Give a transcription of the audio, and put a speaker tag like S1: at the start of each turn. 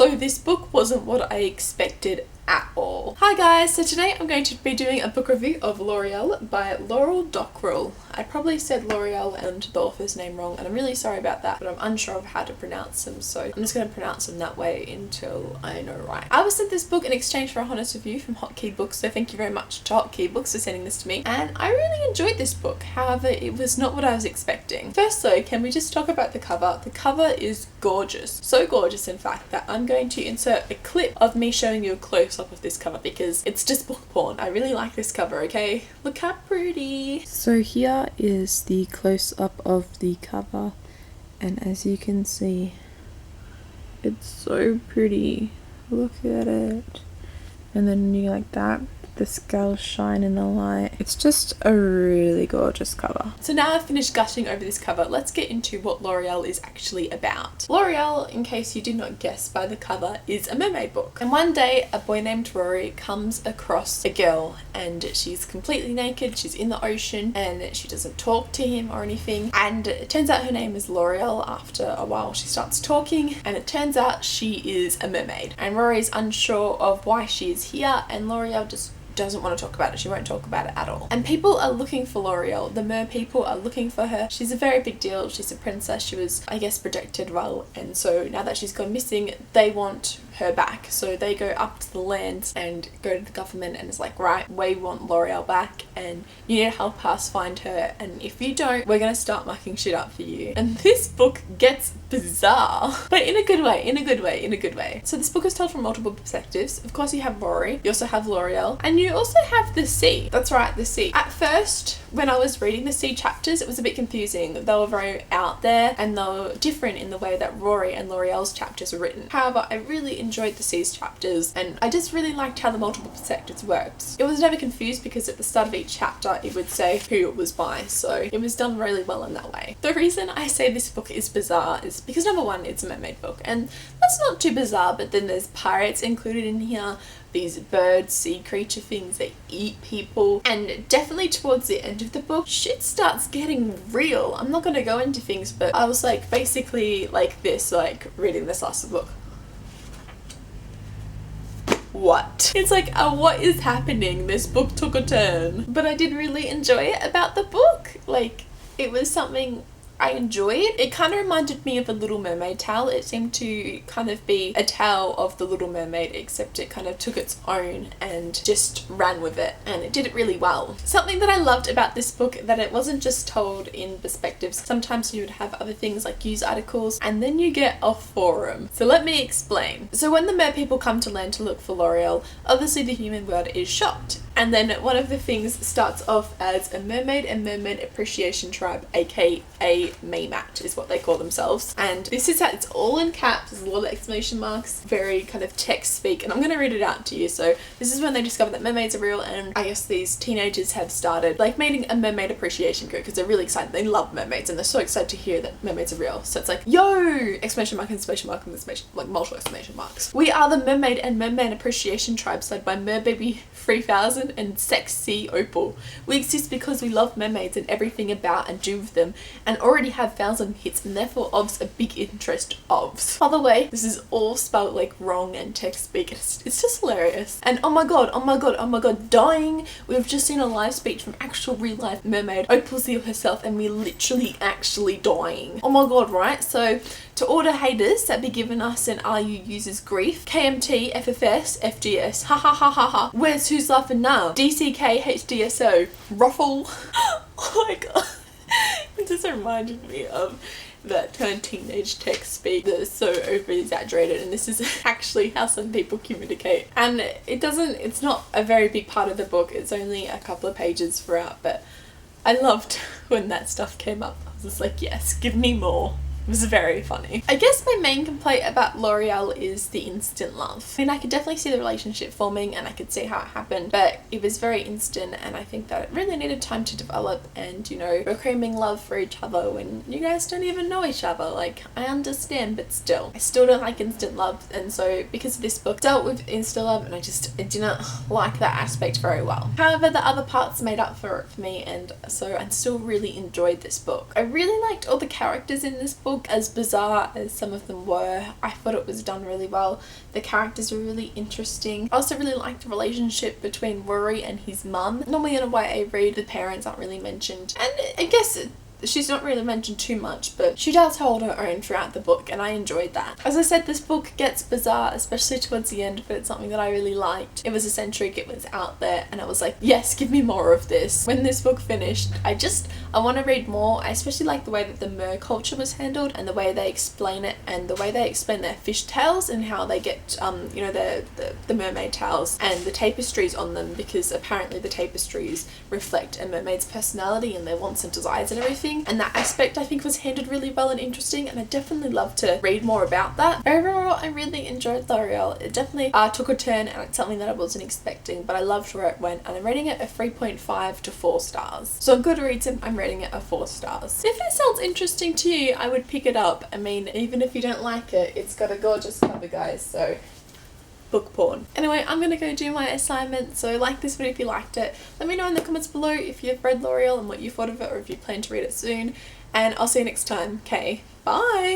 S1: So this book wasn't what I expected at all. Hi guys, so today I'm going to be doing a book review of Lorali by Dockrill. I probably said L'Oreal and the author's name wrong, and I'm really sorry about that, but I'm unsure of how to pronounce them, so I'm just going to pronounce them that way until I know right. I was sent this book in exchange for a honest review from Hotkey Books, so thank you very much to Hotkey Books for sending this to me, and I really enjoyed this book. However, it was not what I was expecting. First though, can we just talk about the cover? The cover is gorgeous. So gorgeous, in fact, that I'm going to insert a clip of me showing you a close-up of this cover because it's just book porn. I really like this cover, okay? Look how pretty. So here is the close-up of the cover, and as you can see, it's so pretty. Look at it. And then you like that, the scales shine in the light. It's just a really gorgeous cover. So now I've finished gushing over this cover, let's get into what L'Oreal is actually about. L'Oreal, in case you did not guess by the cover, is a mermaid book. And one day a boy named Rory comes across a girl and she's completely naked, she's in the ocean, and she doesn't talk to him or anything. And it turns out her name is L'Oreal. After a while she starts talking, and it turns out she is a mermaid. And Rory's unsure of why she is here, and L'Oreal just doesn't want to talk about it. She won't talk about it at all. And people are looking for L'Oreal. The mer people are looking for her. She's a very big deal. She's a princess. She was, I guess, protected well, and so now that she's gone missing, they want her back. So they go up to the lands and go to the government and it's like, right, we want L'Oreal back and you need to help us find her, and if you don't, we're gonna start mucking shit up for you. And this book gets bizarre, but in a good way, in a good way, in a good way. So this book is told from multiple perspectives. Of course you have Rory, you also have L'Oreal, and you also have the sea. That's right, the sea. At first, when I was reading the sea chapters, it was a bit confusing. They were very out there and they were different in the way that Rory and L'Oreal's chapters were written. However, I really enjoyed the sea's chapters, and I just really liked how the multiple perspectives worked. It was never confused because at the start of each chapter it would say who it was by, so it was done really well in that way. The reason I say this book is bizarre is because number one, it's a mermaid book, and that's not too bizarre, but then there's pirates included in here, these bird sea creature things that eat people, and definitely towards the end of the book shit starts getting real. I'm not gonna go into things, but I was like basically like this, like reading this last book. What? It's like, what is happening? This book took a turn. But I did really enjoy it about the book. Like, it was something I enjoyed. It kind of reminded me of a Little Mermaid tale. It seemed to kind of be a tale of the Little Mermaid, except it kind of took its own and just ran with it, and it did it really well. Something that I loved about this book, that it wasn't just told in perspectives. Sometimes you would have other things like news articles, and then you get a forum. So let me explain. So when the mer people come to land to look for L'Oreal, obviously the human world is shocked. And then one of the things starts off as a mermaid and mermaid appreciation tribe, aka MEMAT is what they call themselves. And this is how it's all in caps, there's a lot of exclamation marks, very kind of text speak, and I'm going to read it out to you. So this is when they discover that mermaids are real, and I guess these teenagers have started like making a mermaid appreciation group because they're really excited. They love mermaids and they're so excited to hear that mermaids are real. So it's like, yo! Exclamation mark and exclamation mark and exclamation, like multiple exclamation marks. We are the mermaid and merman appreciation tribes led by Merbaby 3000 and Sexy Opal. We exist because we love mermaids and everything about and do with them, and already have 1,000 hits, and therefore ofs a big interest ofs. By the way, this is all spelled like wrong and text speak. It's just hilarious. And oh my god, oh my god, oh my god, dying! We've just seen a live speech from actual real life mermaid Opal Seal herself, and we're literally actually dying. Oh my god, right? So to all the haters that be giving us and RU users grief, KMT, FFS, FGS, ha ha ha ha ha. Where's who's laughing now? DCK, HDSO, Ruffle. Oh my god. It just reminded me of that kind of teenage text speak that is so over exaggerated, and this is actually how some people communicate. And it's not a very big part of the book, it's only a couple of pages throughout, but I loved when that stuff came up. I was just like, yes, give me more. It was very funny. I guess my main complaint about L'Oreal is the instant love. I mean, I could definitely see the relationship forming and I could see how it happened, but it was very instant, and I think that it really needed time to develop, and you know, we're claiming love for each other when you guys don't even know each other. Like, I understand, but still. I still don't like instant love, and so because of this book dealt with instant love, and I didn't like that aspect very well. However, the other parts made up for it for me, and so I still really enjoyed this book. I really liked all the characters in this book. book, as bizarre as some of them were, I thought it was done really well. The characters were really interesting. I also really liked the relationship between Rory and his mum. Normally in a YA read, the parents aren't really mentioned, and I guess she's not really mentioned too much, but she does hold her own throughout the book, and I enjoyed that. As I said, this book gets bizarre, especially towards the end, but it's something that I really liked. It was eccentric, it was out there, and I was like, yes, give me more of this. When this book finished, I want to read more. I especially like the way that the mer culture was handled, and the way they explain it, and the way they explain their fish tails, and how they get, you know, the mermaid tails, and the tapestries on them, because apparently the tapestries reflect a mermaid's personality and their wants and desires and everything. And that aspect I think was handled really well and interesting, and I definitely love to read more about that. Overall, I really enjoyed L'Oreal. It definitely took a turn, and it's something that I wasn't expecting, but I loved where it went, and I'm rating it a 3.5 to 4 stars. So on Goodreads, I'm rating it a 4 stars. If it sounds interesting to you, I would pick it up. I mean, even if you don't like it, it's got a gorgeous cover, guys, so book porn. Anyway, I'm gonna go do my assignment, so like this video if you liked it. Let me know in the comments below if you've read L'Oreal and what you thought of it, or if you plan to read it soon, and I'll see you next time. Okay, bye!